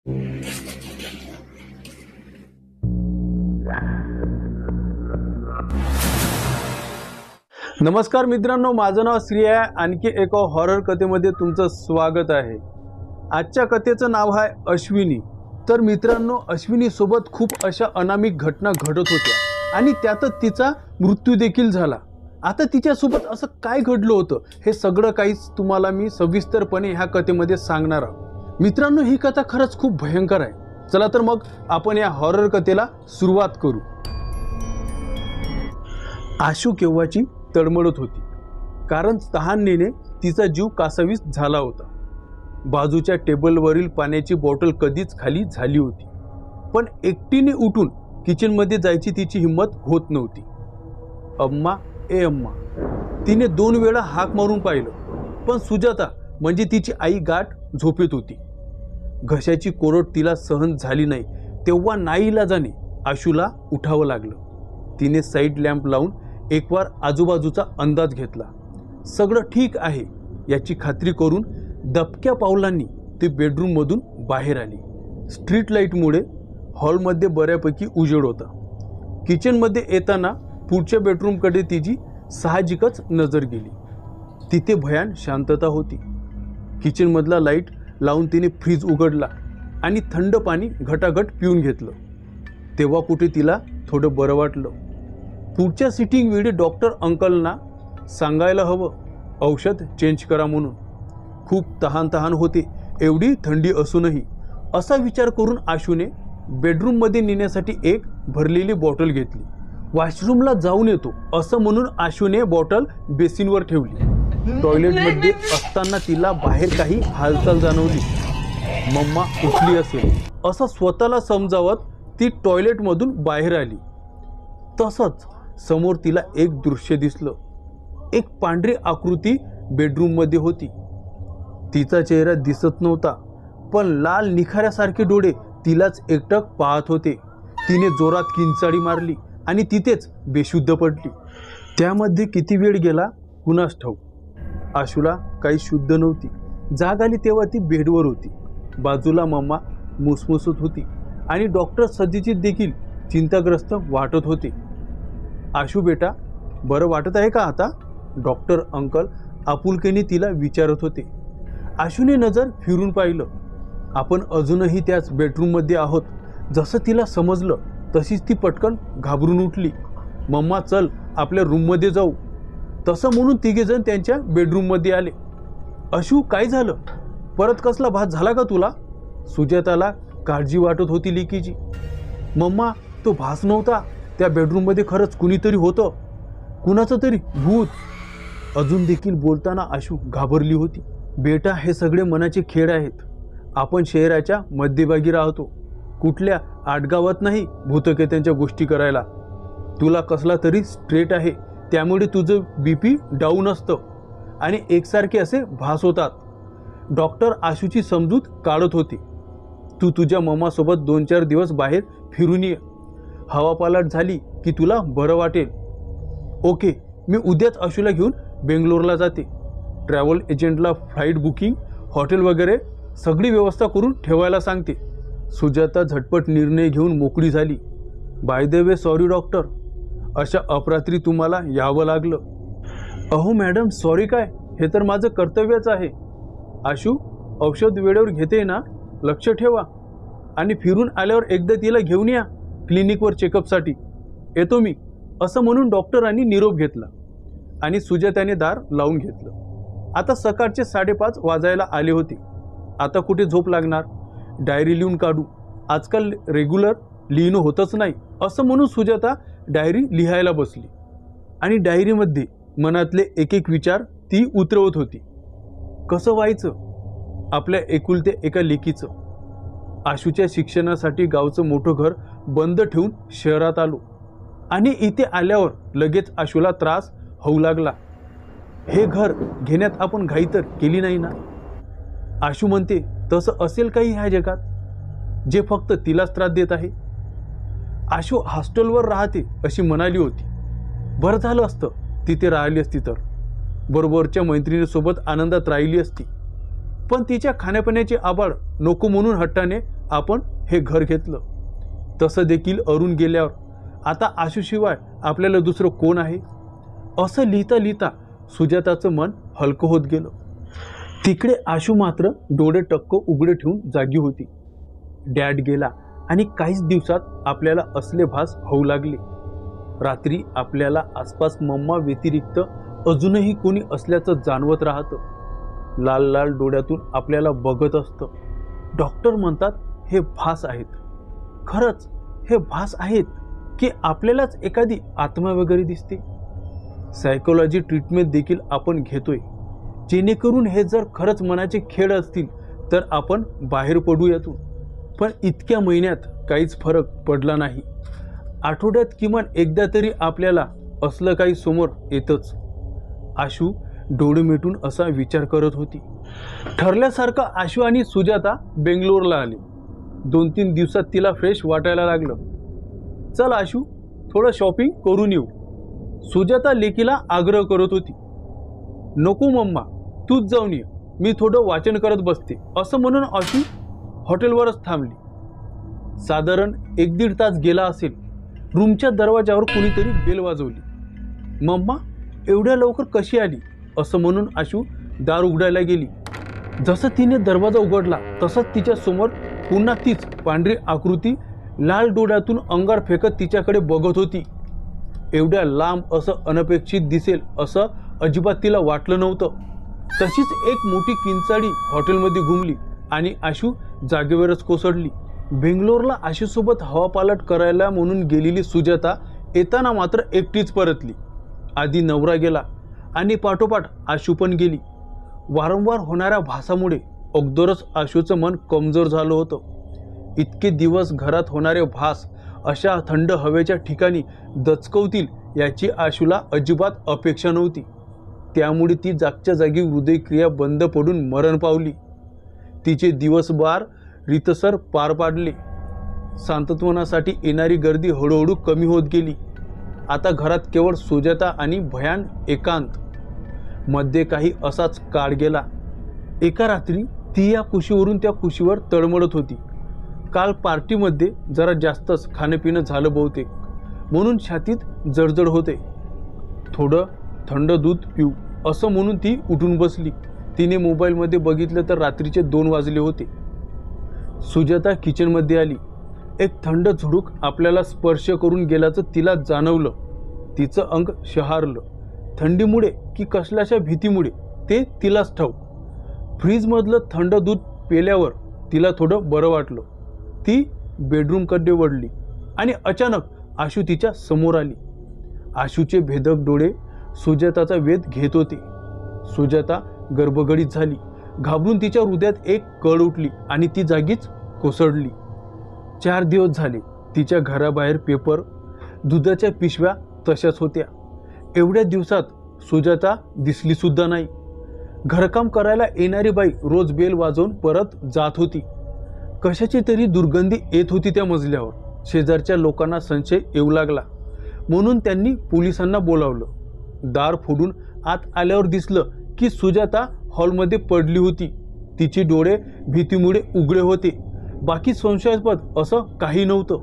नमस्कार मित्रांनो, माझं नाव श्री आहे. आणखी एका हॉरर कथेमध्ये तुमचं स्वागत आहे. आजच्या कथेचं नाव आहे अश्विनी. तर मित्रांनो, अश्विनी सोबत खूप अशा अनामिक घटना घडत होत्या आणि त्यातच तिचा मृत्यू देखील झाला. आता तिच्यासोबत असं काय घडलं होतं हे सगळं काहीच तुम्हाला मी सविस्तरपणे ह्या कथेमध्ये सांगणार आहोत. मित्रांनो, ही कथा खरंच खूप भयंकर आहे. चला तर मग आपण या हॉरर कथेला सुरुवात करू. आशू केव्हाची तळमळत होती, कारण तहानेने तिचा जीव कासावीस झाला होता. बाजूच्या टेबलवरील पाण्याची बॉटल कधीच खाली झाली होती, पण एकटीने उठून किचनमध्ये जायची तिची हिंमत होत नव्हती. अम्मा, ए अम्मा, तिने 2 वेळा हाक मारून पाहिलं, पण सुजाता म्हणजे तिची आई गाठ झोपेत होती. घशाची कोरड तिला सहन झाली नाही, तेव्हा नाईलाजाने आशूला उठावं लागलं. तिने साईड लॅम्प लावून एकवार आजूबाजूचा अंदाज घेतला. सगळं ठीक आहे याची खात्री करून दबक्या पावलांनी ती बेडरूममधून बाहेर आली. स्ट्रीट लाईटमुळे हॉलमध्ये बऱ्यापैकी उजेड होता. किचनमध्ये येताना पुढच्या बेडरूमकडे तिची साहजिकच नजर गेली. तिथे भयान शांतता होती. किचनमधला लाईट लावून तिने फ्रीज उघडला आणि थंड पाणी घटाघट पिऊन घेतलं. तेव्हा कुठे तिला थोडं बरं वाटलं. पुढच्या सिटिंग वेळी डॉक्टर अंकलना सांगायला हवं औषध चेंज करा म्हणून. खूप तहान होते एवढी थंडी असूनही, असा विचार करून आशूने बेडरूममध्ये नेण्यासाठी एक भरलेली बॉटल घेतली. वॉशरूमला जाऊन येतो असं म्हणून आशूने बॉटल बेसिनवर ठेवली. टॉयलेटमध्ये असताना तिला बाहेर काही हालचाल जाणवली. मम्मा उठली असेल असं स्वतःला समजावत ती टॉयलेटमधून बाहेर आली. तसंच समोर तिला एक दृश्य दिसलं. एक पांढरी आकृती बेडरूममध्ये होती. तिचा चेहरा दिसत नव्हता, पण लाल निखाऱ्यासारखे डोळे तिलाच एकटक पाहत होते. तिने जोरात किंचाळी मारली आणि तिथेच बेशुद्ध पडली. त्यामध्ये किती वेळ गेला कुणास ठाऊक. आशूला काही शुद्ध नव्हती. जाग आली तेव्हा ती बेडवर होती. बाजूला मम्मा मुसमुसत होती आणि डॉक्टर सतीजित देखील चिंताग्रस्त वाटत होते. आशू बेटा, बरं वाटत आहे का आता? डॉक्टर अंकल आपुलकीने तिला विचारत होते. आशूने नजर फिरून पाहिलं. आपण अजूनही त्याच बेडरूममध्ये आहोत. जसं तिला समजलं तशीच ती पटकन घाबरून उठली. मम्मा चल आपल्या रूममध्ये जाऊ. तसं म्हणून तिघेजण त्यांच्या बेडरूममध्ये आले. आशू काय झालं? परत कसला भास झाला का तुला? सुजाताला काळजी वाटत होती लेकीची. मम्मा, तो भास नव्हता. त्या बेडरूममध्ये खरंच कुणीतरी होतं, कुणाचं तरी भूत. अजून देखील बोलताना आशू घाबरली होती. बेटा, हे सगळे मनाचे खेळ आहेत. आपण शहराच्या मध्यभागी राहतो, कुठल्या आडगावात नाही भूतकेत्यांच्या गोष्टी करायला. तुला कसला तरी स्ट्रेट आहे, त्यामुळे तुझं BP डाऊन असतं आणि एकसारखे असे भास होतात. डॉक्टर आशूची समजूत काढत होते. तू तुझ्या मम्मासोबत 2-4 दिवस बाहेर फिरून ये. हवापालट झाली की तुला बरं वाटेल. ओके, मी उद्याच आशूला घेऊन बेंगलोरला जाते. ट्रॅव्हल एजंटला फ्लाईट बुकिंग, हॉटेल वगैरे सगळी व्यवस्था करून ठेवायला सांगते. सुजाता झटपट निर्णय घेऊन मोकळी झाली. By the way sorry doctor, अशा अपरात्री तुम्हाला यावं लागलं. अहो मॅडम, सॉरी काय, हे तर माझं कर्तव्यच आहे. आशू, औषध वेळेवर घेते ना, लक्ष ठेवा. आणि फिरून आल्यावर एकदा तिला घेऊन या क्लिनिकवर चेकअपसाठी. येतो मी, असं म्हणून डॉक्टरांनी निरोप घेतला आणि सुजाताने दार लावून घेतलं. आता सकाळचे 5:30 वाजायला आले होते. आता कुठे झोप लागणार? डायरी लिहून काढू. आजकाल रेग्युलर लिहिणं होतच नाही, असं म्हणून सुजाता डायरी लिहायला बसली आणि डायरीमध्ये मनातले एक विचार ती उतरवत होती. कसं व्हायचं आपल्या एकुलते एका लेकीचं? आशूच्या शिक्षणासाठी गावचं मोठं घर बंद ठेवून शहरात आलो आणि इथे आल्यावर लगेच आशूला त्रास होऊ लागला. हे घर घेण्यात आपण घाई तर केली नाही ना? आशू म्हणते, तसं असेल काही ह्या जगात जे फक्त तिलाच त्रास देत आहे? आशू हॉस्टेलवर राहते अशी म्हणाली होती. बरं झालं असतं तिथे राहिली असती तर, बरोबरच्या मैत्रिणीसोबत आनंदात राहिली असती. पण तिच्या खाण्यापिण्याची आबाळ नको म्हणून हट्टाने आपण हे घर घेतलं. तसं देखील अरुण गेल्यावर आता आशूशिवाय आपल्याला दुसरं कोण आहे, असं लिहिता लिहिता सुजाताचं मन हलकं होत गेलं. तिकडे आशू मात्र डोळे टक्क उघडे ठेवून जागी होती. डॅड गेला आणि काहीच दिवसात आपल्याला असले भास होऊ लागले. रात्री आपल्याला आसपास मम्मा व्यतिरिक्त अजूनही कोणी असल्याचं जाणवत राहतं. लाल लाल डोळ्यातून आपल्याला बघत असतं. डॉक्टर म्हणतात हे भास आहेत. खरंच हे भास आहेत की आपल्यालाच एखादी आत्मा वगैरे दिसते? सायकोलॉजी ट्रीटमेंट देखील आपण घेतोय, जेणेकरून हे जर खरंच मनाचे खेळ असतील तर आपण बाहेर पडू यातून. पण इतक्या महिन्यात काहीच फरक पडला नाही. आठवड्यात किमान एकदा तरी आपल्याला असलं काही समोर येतच. आशू डोळे मिटून असा विचार करत होती. ठरल्यासारखं आशू आणि सुजाता बेंगलोरला आली. 2-3 दिवसात तिला फ्रेश वाटायला लागलं. चल आशू, थोडं शॉपिंग करून येऊ, सुजाता लेकीला आग्रह करत होती. नको मम्मा, तूच जाऊन ये, मी थोडं वाचन करत बसते, असं म्हणून आशू हॉटेलवरच थांबली. साधारण 1-1.5 तास गेला असेल. रूमच्या दरवाजावर कुणीतरी बेल वाजवली. मम्मा एवढ्या लवकर कशी आली, असं म्हणून आशू दार उघडायला गेली. जसं तिने दरवाजा उघडला तसंच तिच्या समोर पुन्हा तीच पांढरी आकृती लाल डोळ्यातून अंगार फेकत तिच्याकडे बघत होती. एवढ्या लांब असं अनपेक्षित दिसेल असं अजिबात तिला वाटलं नव्हतं. तशीच एक मोठी किंचाळी हॉटेलमध्ये घुमली आणि आशू जागेवरच कोसळली. बेंगलोरला आशूसोबत हवापालट करायला म्हणून गेलेली सुजाता येताना मात्र एकटीच परतली. आधी नवरा गेला आणि पाठोपाठ आशू पण गेली. वारंवार होणाऱ्या भासामुळे अगोदरच आशूचं मन कमजोर झालं होतं. इतके दिवस घरात होणारे भास अशा थंड हवेच्या ठिकाणी दचकवतील याची आशूला अजिबात अपेक्षा नव्हती. त्यामुळे ती जागच्या जागी हृदयक्रिया बंद पडून मरण पावली. तिचे दिवसभर रीतसर पार पाडले. सांत्वनासाठी येणारी गर्दी हळूहळू कमी होत गेली. आता घरात केवळ सुजाता आणि भयान एकांत. मध्ये काही असाच काळ गेला. एका रात्री ती या कुशीवरून त्या कुशीवर तळमळत होती. काल पार्टीमध्ये जरा जास्तच खाणंपिणं झालं बहुतेक, म्हणून छातीत जळजळ होते. थोडं थंड दूध पिऊ, असं म्हणून ती उठून बसली. तिने मोबाईलमध्ये बघितलं तर रात्रीचे 2 वाजले होते. सुजाता किचनमध्ये आली. एक थंड झुडूक आपल्याला स्पर्श करून गेल्याचं तिला जाणवलं. तिचं अंग शहारलं. थंडीमुळे की कसल्याशा भीतीमुळे ते तिलाच ठाऊक. फ्रीजमधलं थंड दूध पेल्यावर तिला थोडं बरं वाटलं. ती बेडरूमकडे वळली आणि अचानक आशू तिच्या समोर आली. आशूचे भेदक डोळे सुजाताचा वेध घेत होते. सुजाता गर्भगडीत झाली. घाबरून तिच्या हृदयात एक कळ उठली आणि ती जागीच कोसळली. 4 दिवस झाले तिच्या घराबाहेर पेपर, दुधाच्या पिशव्या तशाच होत्या. एवढ्या दिवसात सुजाता दिसली सुद्धा नाही. घरकाम करायला येणारी बाई रोज बेल वाजवून परत जात होती. कशाची तरी दुर्गंधी येत होती त्या मजल्यावर. शेजारच्या लोकांना संशय येऊ लागला, म्हणून त्यांनी पोलिसांना बोलावलं. दार फोडून आत आल्यावर दिसलं की सुजाता हॉलमध्ये पडली होती. तिचे डोळे भीतीमुळे उघडे होते. बाकी संशयास्पद असं काही नव्हतं.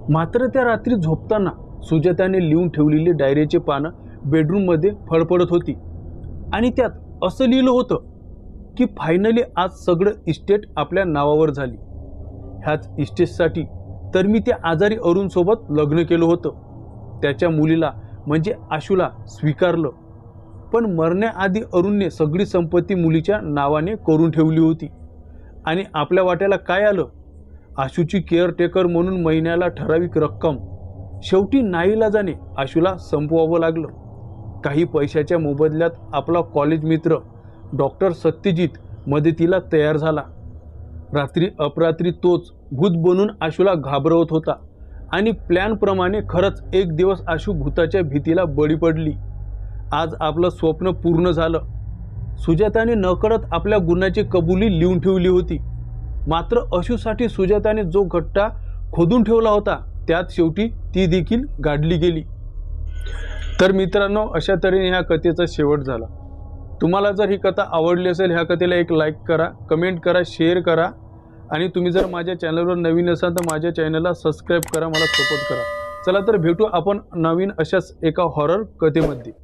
मात्र त्या रात्री झोपताना सुजाताने लिहून ठेवलेली डायरीचे पानं बेडरूममध्ये फडफडत होती आणि त्यात असं लिहिलं होतं की फायनली आज सगळं इस्टेट आपल्या नावावर झाली. ह्याच इस्टेटसाठी तर मी त्या आजारी अरुणसोबत लग्न केलं होतं. त्याच्या मुलीला म्हणजे आशूला स्वीकारलं. पण मरण्याआधी अरुणने सगळी संपत्ती मुलीच्या नावाने करून ठेवली होती. आणि आपल्या वाट्याला काय आलं? आशूची केअरटेकर म्हणून महिन्याला ठराविक रक्कम. शेवटी नाईलाजाने आशूला संपवावं लागलं. काही पैशाच्या मोबदल्यात आपला कॉलेज मित्र डॉक्टर सत्यजित मदतीला तयार झाला. रात्री अपरात्री तोच भूत बनून आशूला घाबरवत होता आणि प्लॅनप्रमाणे खरंच एक दिवस आशू भूताच्या भीतीला बळी पडली. आज आपलं स्वप्न पूर्ण झालं. सुजाताने नकळत आपल्या गुन्ह्याची कबुली लिहून ठेवली होती. मात्र आशूसाठी सुजाताने जो गट्टा खोदून ठेवला होता त्यात शेवटी ती देखील गाडली गेली. तर मित्रांनो, अशा तऱ्हेने ह्या कथेचा शेवट झाला. तुम्हाला जर ही कथा आवडली असेल, ह्या कथेला एक लाईक करा, कमेंट करा, शेअर करा आणि तुम्ही जर माझ्या चॅनलवर नवीन असाल तर माझ्या चॅनलला सबस्क्राईब करा, मला सपोर्ट करा. चला तर भेटू आपण नवीन अशाच एका हॉरर कथेमध्ये.